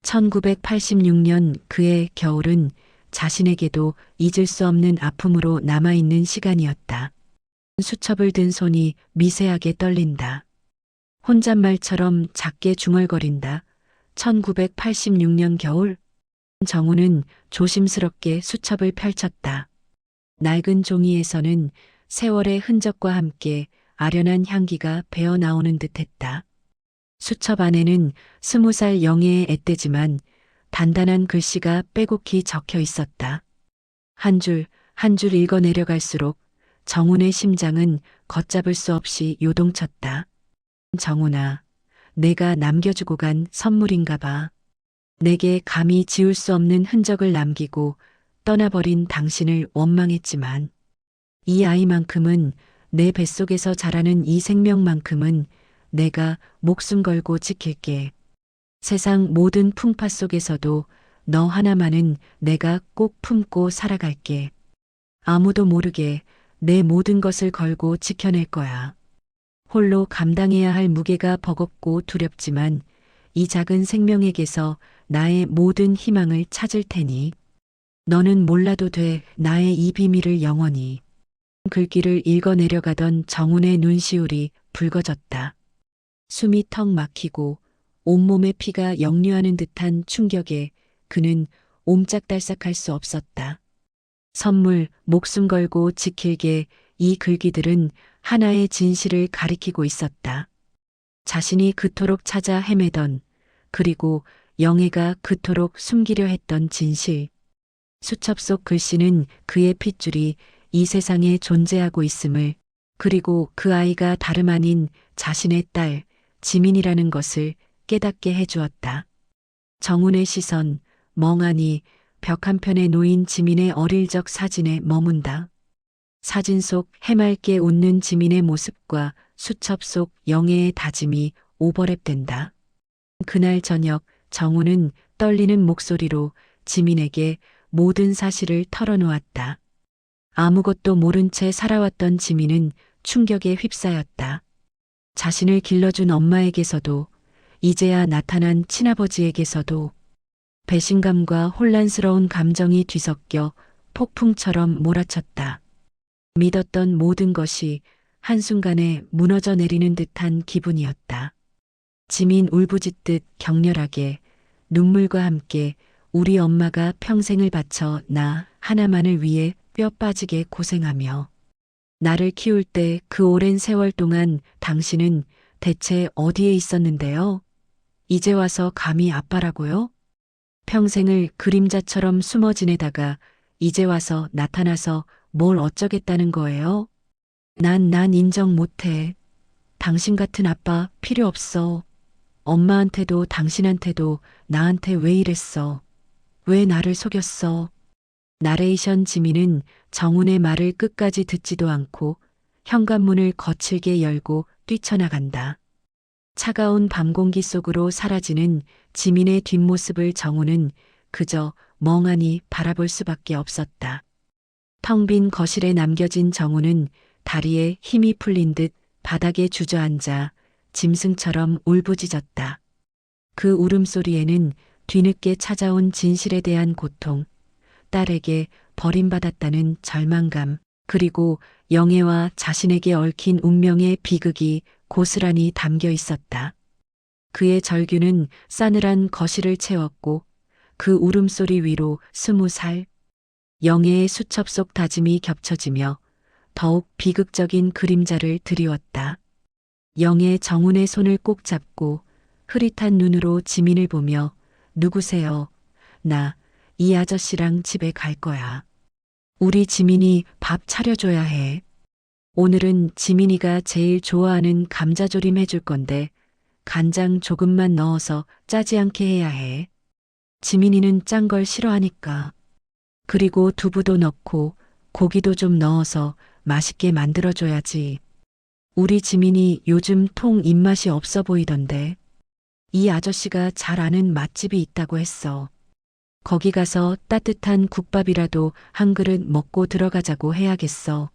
[SPEAKER 1] 1986년 그의 겨울은 자신에게도 잊을 수 없는 아픔으로 남아있는 시간이었다. 수첩을 든 손이 미세하게 떨린다. 혼잣말처럼 작게 중얼거린다. 1986년 겨울. 정우는 조심스럽게 수첩을 펼쳤다. 낡은 종이에서는 세월의 흔적과 함께 아련한 향기가 배어 나오는 듯했다. 수첩 안에는 20살 영애의 앳되지만 단단한 글씨가 빼곡히 적혀 있었다. 한 줄 한 줄 읽어 내려갈수록 정훈의 심장은 걷잡을 수 없이 요동쳤다. 정훈아, 내가 남겨주고 간 선물인가 봐. 내게 감히 지울 수 없는 흔적을 남기고 떠나버린 당신을 원망했지만 이 아이만큼은 내 뱃속에서 자라는 이 생명만큼은 내가 목숨 걸고 지킬게. 세상 모든 풍파 속에서도 너 하나만은 내가 꼭 품고 살아갈게. 아무도 모르게 내 모든 것을 걸고 지켜낼 거야. 홀로 감당해야 할 무게가 버겁고 두렵지만 이 작은 생명에게서 나의 모든 희망을 찾을 테니 너는 몰라도 돼. 나의 이 비밀을 영원히. 글귀를 읽어 내려가던 정훈의 눈시울이 붉어졌다. 숨이 턱 막히고 온몸에 피가 역류하는 듯한 충격에 그는 옴짝달싹할 수 없었다. 선물, 목숨 걸고 지킬게. 이 글귀들은 하나의 진실을 가리키고 있었다. 자신이 그토록 찾아 헤매던, 그리고 영애가 그토록 숨기려 했던 진실. 수첩 속 글씨는 그의 핏줄이 이 세상에 존재하고 있음을, 그리고 그 아이가 다름 아닌 자신의 딸, 지민이라는 것을 깨닫게 해주었다. 정훈의 시선, 멍하니 벽 한편에 놓인 지민의 어릴 적 사진에 머문다. 사진 속 해맑게 웃는 지민의 모습과 수첩 속 영애의 다짐이 오버랩된다. 그날 저녁 정훈은 떨리는 목소리로 지민에게 모든 사실을 털어놓았다. 아무것도 모른 채 살아왔던 지민은 충격에 휩싸였다. 자신을 길러준 엄마에게서도, 이제야 나타난 친아버지에게서도 배신감과 혼란스러운 감정이 뒤섞여 폭풍처럼 몰아쳤다. 믿었던 모든 것이 한순간에 무너져 내리는 듯한 기분이었다. 지민 울부짖듯 격렬하게 눈물과 함께 우리 엄마가 평생을 바쳐 나 하나만을 위해 뼈 빠지게 고생하며 나를 키울 때 그 오랜 세월 동안 당신은 대체 어디에 있었는데요? 이제 와서 감히 아빠라고요? 평생을 그림자처럼 숨어 지내다가 이제 와서 나타나서 뭘 어쩌겠다는 거예요? 난 인정 못해. 당신 같은 아빠 필요 없어. 엄마한테도 당신한테도 나한테 왜 이랬어? 왜 나를 속였어? 나레이션 지민은 정훈의 말을 끝까지 듣지도 않고 현관문을 거칠게 열고 뛰쳐나간다. 차가운 밤 공기 속으로 사라지는 지민의 뒷모습을 정훈은 그저 멍하니 바라볼 수밖에 없었다. 텅 빈 거실에 남겨진 정훈은 다리에 힘이 풀린 듯 바닥에 주저앉아 짐승처럼 울부짖었다. 그 울음소리에는 뒤늦게 찾아온 진실에 대한 고통, 딸에게 버림받았다는 절망감, 그리고 영애와 자신에게 얽힌 운명의 비극이 고스란히 담겨 있었다. 그의 절규는 싸늘한 거실을 채웠고 그 울음소리 위로 20살 영예의 수첩 속 다짐이 겹쳐지며 더욱 비극적인 그림자를 드리웠다. 영예 정훈의 손을 꼭 잡고 흐릿한 눈으로 지민을 보며 누구세요? 나 이 아저씨랑 집에 갈 거야. 우리 지민이 밥 차려줘야 해. 오늘은 지민이가 제일 좋아하는 감자조림 해줄 건데 간장 조금만 넣어서 짜지 않게 해야 해. 지민이는 짠 걸 싫어하니까. 그리고 두부도 넣고 고기도 좀 넣어서 맛있게 만들어줘야지. 우리 지민이 요즘 통 입맛이 없어 보이던데. 이 아저씨가 잘 아는 맛집이 있다고 했어. 거기 가서 따뜻한 국밥이라도 한 그릇 먹고 들어가자고 해야겠어.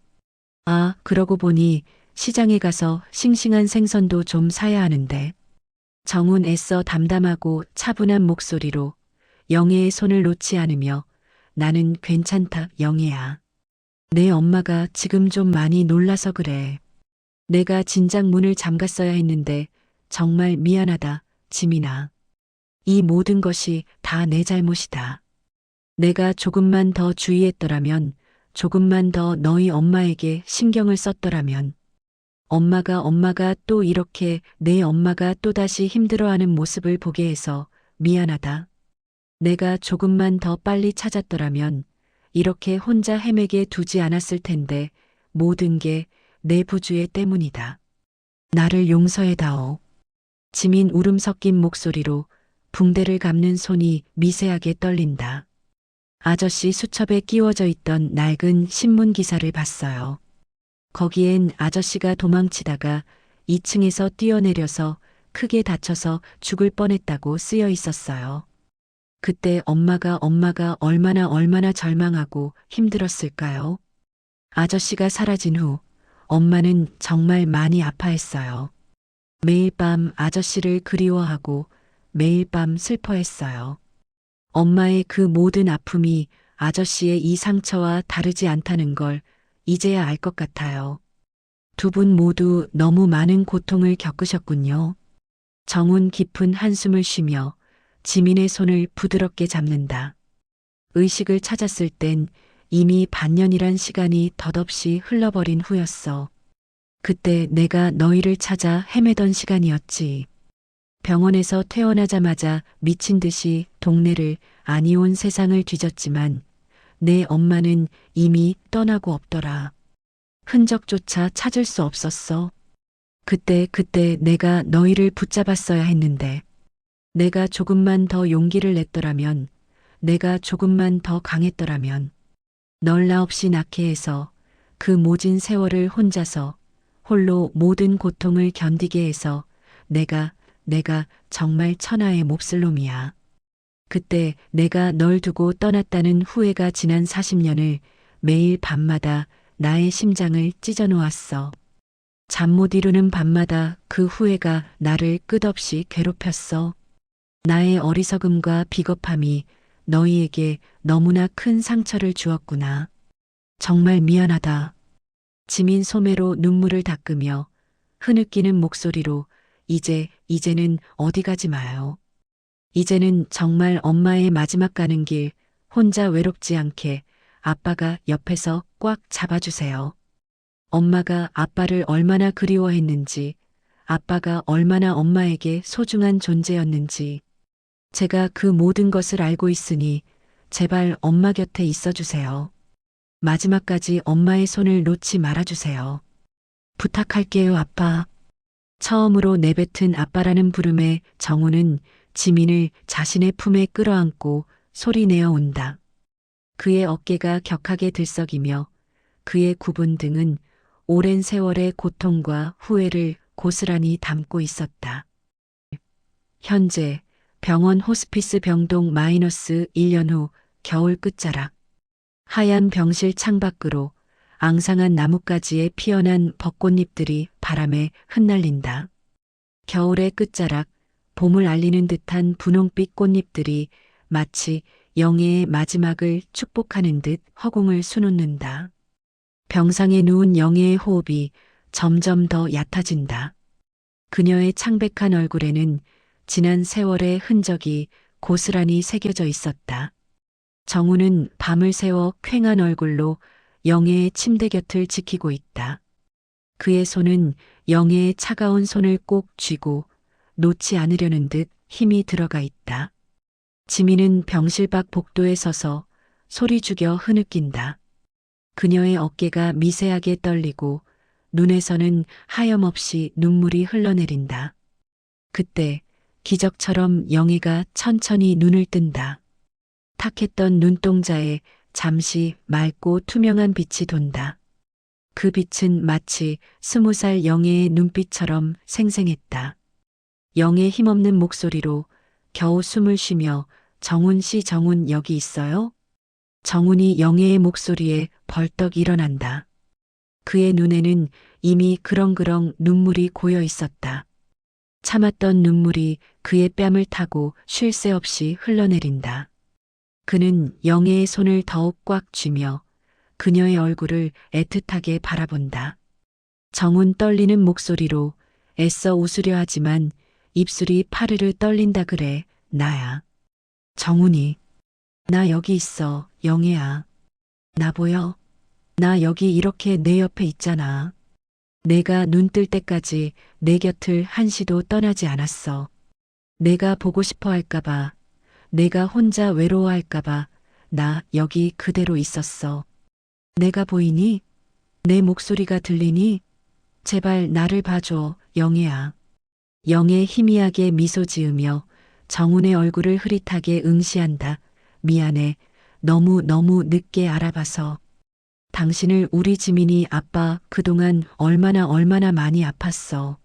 [SPEAKER 1] 아, 그러고 보니 시장에 가서 싱싱한 생선도 좀 사야 하는데. 정훈 애써 담담하고 차분한 목소리로 영애의 손을 놓지 않으며 나는 괜찮다, 영애야. 내 엄마가 지금 좀 많이 놀라서 그래. 내가 진작 문을 잠갔어야 했는데 정말 미안하다, 지민아. 이 모든 것이 다 내 잘못이다. 내가 조금만 더 주의했더라면, 조금만 더 너희 엄마에게 신경을 썼더라면, 엄마가 또 이렇게 내 엄마가 또다시 힘들어하는 모습을 보게 해서 미안하다. 내가 조금만 더 빨리 찾았더라면 이렇게 혼자 헤매게 두지 않았을 텐데 모든 게 내 부주의 때문이다. 나를 용서해다오. 지민 울음 섞인 목소리로 붕대를 감는 손이 미세하게 떨린다. 아저씨 수첩에 끼워져 있던 낡은 신문 기사를 봤어요. 거기엔 아저씨가 도망치다가 2층에서 뛰어내려서 크게 다쳐서 죽을 뻔했다고 쓰여 있었어요. 그때 엄마가 얼마나 절망하고 힘들었을까요? 아저씨가 사라진 후 엄마는 정말 많이 아파했어요. 매일 밤 아저씨를 그리워하고 매일 밤 슬퍼했어요. 엄마의 그 모든 아픔이 아저씨의 이 상처와 다르지 않다는 걸 이제야 알 것 같아요. 두 분 모두 너무 많은 고통을 겪으셨군요. 정훈 깊은 한숨을 쉬며 지민의 손을 부드럽게 잡는다. 의식을 찾았을 땐 이미 반년이란 시간이 덧없이 흘러버린 후였어. 그때 내가 너희를 찾아 헤매던 시간이었지. 병원에서 퇴원하자마자 미친 듯이 동네를 아니 온 세상을 뒤졌지만 내 엄마는 이미 떠나고 없더라. 흔적조차 찾을 수 없었어. 그때 내가 너희를 붙잡았어야 했는데 내가 조금만 더 용기를 냈더라면 내가 조금만 더 강했더라면 널 나 없이 낳게 해서 그 모진 세월을 혼자서 홀로 모든 고통을 견디게 해서 내가 정말 천하의 몹쓸 놈이야. 그때 내가 널 두고 떠났다는 후회가 지난 40년을 매일 밤마다 나의 심장을 찢어 놓았어. 잠 못 이루는 밤마다 그 후회가 나를 끝없이 괴롭혔어. 나의 어리석음과 비겁함이 너희에게 너무나 큰 상처를 주었구나. 정말 미안하다. 지민 소매로 눈물을 닦으며 흐느끼는 목소리로 이제는 어디 가지 마요. 이제는 정말 엄마의 마지막 가는 길 혼자 외롭지 않게 아빠가 옆에서 꽉 잡아주세요. 엄마가 아빠를 얼마나 그리워했는지, 아빠가 얼마나 엄마에게 소중한 존재였는지, 제가 그 모든 것을 알고 있으니 제발 엄마 곁에 있어 주세요. 마지막까지 엄마의 손을 놓지 말아주세요. 부탁할게요, 아빠. 처음으로 내뱉은 아빠라는 부름에 정우는 지민을 자신의 품에 끌어안고 소리내어 운다. 그의 어깨가 격하게 들썩이며 그의 굽은 등은 오랜 세월의 고통과 후회를 고스란히 담고 있었다. 현재 병원 호스피스 병동 -1년 후 겨울 끝자락. 하얀 병실 창밖으로 앙상한 나뭇가지에 피어난 벚꽃잎들이 바람에 흩날린다. 겨울의 끝자락, 봄을 알리는 듯한 분홍빛 꽃잎들이 마치 영예의 마지막을 축복하는 듯 허공을 수놓는다. 병상에 누운 영예의 호흡이 점점 더 얕아진다. 그녀의 창백한 얼굴에는 지난 세월의 흔적이 고스란히 새겨져 있었다. 정우는 밤을 새워 퀭한 얼굴로 영애의 침대 곁을 지키고 있다. 그의 손은 영애의 차가운 손을 꼭 쥐고 놓지 않으려는 듯 힘이 들어가 있다. 지민은 병실 밖 복도에 서서 소리 죽여 흐느낀다. 그녀의 어깨가 미세하게 떨리고 눈에서는 하염없이 눈물이 흘러내린다. 그때 기적처럼 영애가 천천히 눈을 뜬다. 탁했던 눈동자에 잠시 맑고 투명한 빛이 돈다. 그 빛은 마치 20살 영애의 눈빛처럼 생생했다. 영의 힘없는 목소리로 겨우 숨을 쉬며 정훈 씨, 정훈 여기 있어요? 정훈이 영애의 목소리에 벌떡 일어난다. 그의 눈에는 이미 그렁그렁 눈물이 고여 있었다. 참았던 눈물이 그의 뺨을 타고 쉴 새 없이 흘러내린다. 그는 영애의 손을 더욱 꽉 쥐며 그녀의 얼굴을 애틋하게 바라본다. 정훈 떨리는 목소리로 애써 웃으려 하지만 입술이 파르르 떨린다. 그래, 나야. 정훈이. 나 여기 있어, 영애야. 나 보여? 나 여기 이렇게 내 옆에 있잖아. 내가 눈 뜰 때까지 내 곁을 한시도 떠나지 않았어. 내가 보고 싶어 할까봐, 내가 혼자 외로워할까봐 나 여기 그대로 있었어. 내가 보이니? 내 목소리가 들리니? 제발 나를 봐줘, 영애야. 영애 희미하게 미소 지으며 정훈의 얼굴을 흐릿하게 응시한다. 미안해. 너무 늦게 알아봐서. 당신을 우리 지민이 아빠 그동안 얼마나 많이 아팠어.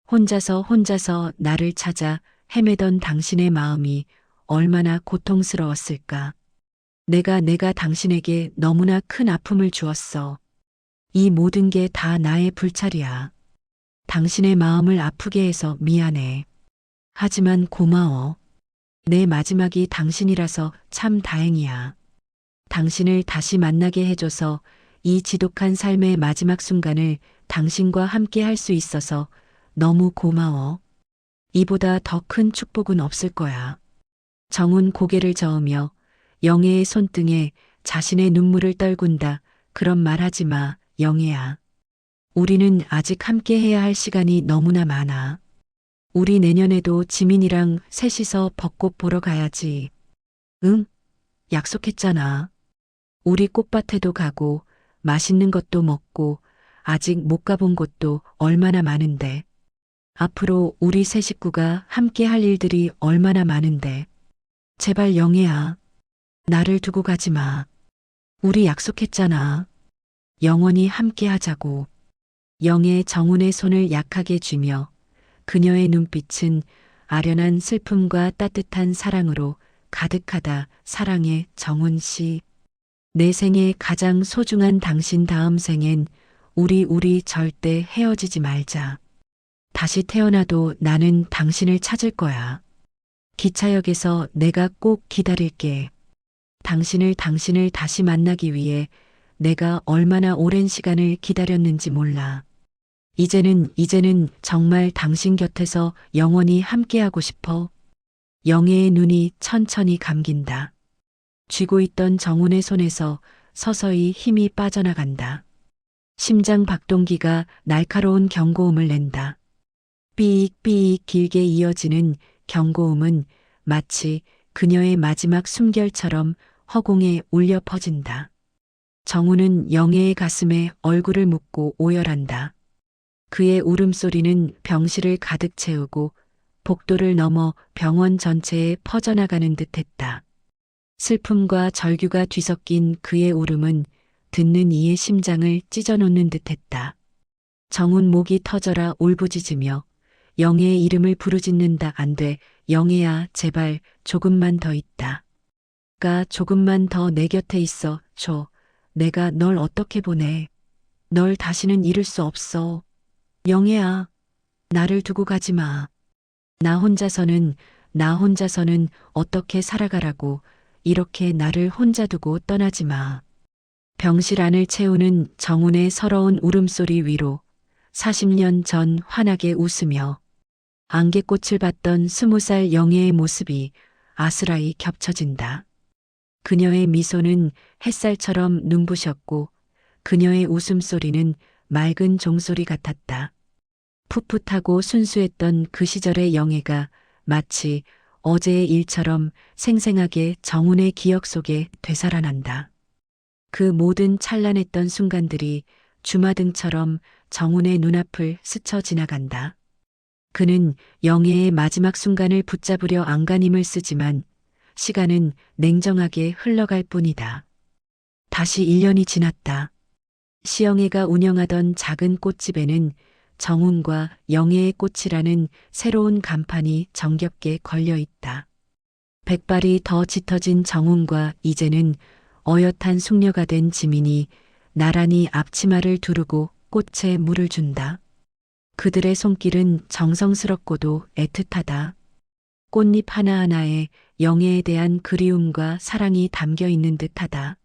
[SPEAKER 1] 혼자서 나를 찾아 헤매던 당신의 마음이 얼마나 고통스러웠을까. 내가 당신에게 너무나 큰 아픔을 주었어. 이 모든 게 다 나의 불찰이야. 당신의 마음을 아프게 해서 미안해. 하지만 고마워. 내 마지막이 당신이라서 참 다행이야. 당신을 다시 만나게 해줘서 이 지독한 삶의 마지막 순간을 당신과 함께 할 수 있어서 너무 고마워. 이보다 더 큰 축복은 없을 거야. 정훈 고개를 저으며 영애의 손등에 자신의 눈물을 떨군다. 그런 말 하지 마, 영애야. 우리는 아직 함께 해야 할 시간이 너무나 많아. 우리 내년에도 지민이랑 셋이서 벚꽃 보러 가야지. 응? 약속했잖아. 우리 꽃밭에도 가고 맛있는 것도 먹고 아직 못 가본 곳도 얼마나 많은데. 앞으로 우리 세 식구가 함께 할 일들이 얼마나 많은데. 제발 영애야. 나를 두고 가지 마. 우리 약속했잖아. 영원히 함께 하자고. 영애 정훈의 손을 약하게 쥐며 그녀의 눈빛은 아련한 슬픔과 따뜻한 사랑으로 가득하다. 사랑해, 정훈 씨. 내 생에 가장 소중한 당신 다음 생엔 우리 절대 헤어지지 말자. 다시 태어나도 나는 당신을 찾을 거야. 기차역에서 내가 꼭 기다릴게. 당신을 다시 만나기 위해 내가 얼마나 오랜 시간을 기다렸는지 몰라. 이제는 정말 당신 곁에서 영원히 함께하고 싶어. 영애의 눈이 천천히 감긴다. 쥐고 있던 정훈의 손에서 서서히 힘이 빠져나간다. 심장 박동기가 날카로운 경고음을 낸다. 삐익 길게 이어지는 경고음은 마치 그녀의 마지막 숨결처럼 허공에 울려 퍼진다. 정훈은 영애의 가슴에 얼굴을 묻고 오열한다. 그의 울음소리는 병실을 가득 채우고 복도를 넘어 병원 전체에 퍼져나가는 듯했다. 슬픔과 절규가 뒤섞인 그의 울음은 듣는 이의 심장을 찢어놓는 듯했다. 정훈 목이 터져라 울부짖으며 영애의 이름을 부르짖는다. 안 돼, 영애야, 제발 조금만 더 있다. 조금만 더 내 곁에 있어 줘. 내가 널 어떻게 보내. 널 다시는 잃을 수 없어. 영애야, 나를 두고 가지 마. 나 혼자서는 어떻게 살아가라고. 이렇게 나를 혼자 두고 떠나지 마. 병실 안을 채우는 정훈의 서러운 울음소리 위로 40년 전 환하게 웃으며 안개꽃을 봤던 20살 영애의 모습이 아스라이 겹쳐진다. 그녀의 미소는 햇살처럼 눈부셨고 그녀의 웃음소리는 맑은 종소리 같았다. 풋풋하고 순수했던 그 시절의 영애가 마치 어제의 일처럼 생생하게 정훈의 기억 속에 되살아난다. 그 모든 찬란했던 순간들이 주마등처럼 정훈의 눈앞을 스쳐 지나간다. 그는 영애의 마지막 순간을 붙잡으려 안간힘을 쓰지만 시간은 냉정하게 흘러갈 뿐이다. 다시 1년이 지났다. 시영애가 운영하던 작은 꽃집에는 정훈과 영애의 꽃이라는 새로운 간판이 정겹게 걸려 있다. 백발이 더 짙어진 정훈과 이제는 어엿한 숙녀가 된 지민이 나란히 앞치마를 두르고 꽃에 물을 준다. 그들의 손길은 정성스럽고도 애틋하다. 꽃잎 하나하나에 영애에 대한 그리움과 사랑이 담겨 있는 듯하다.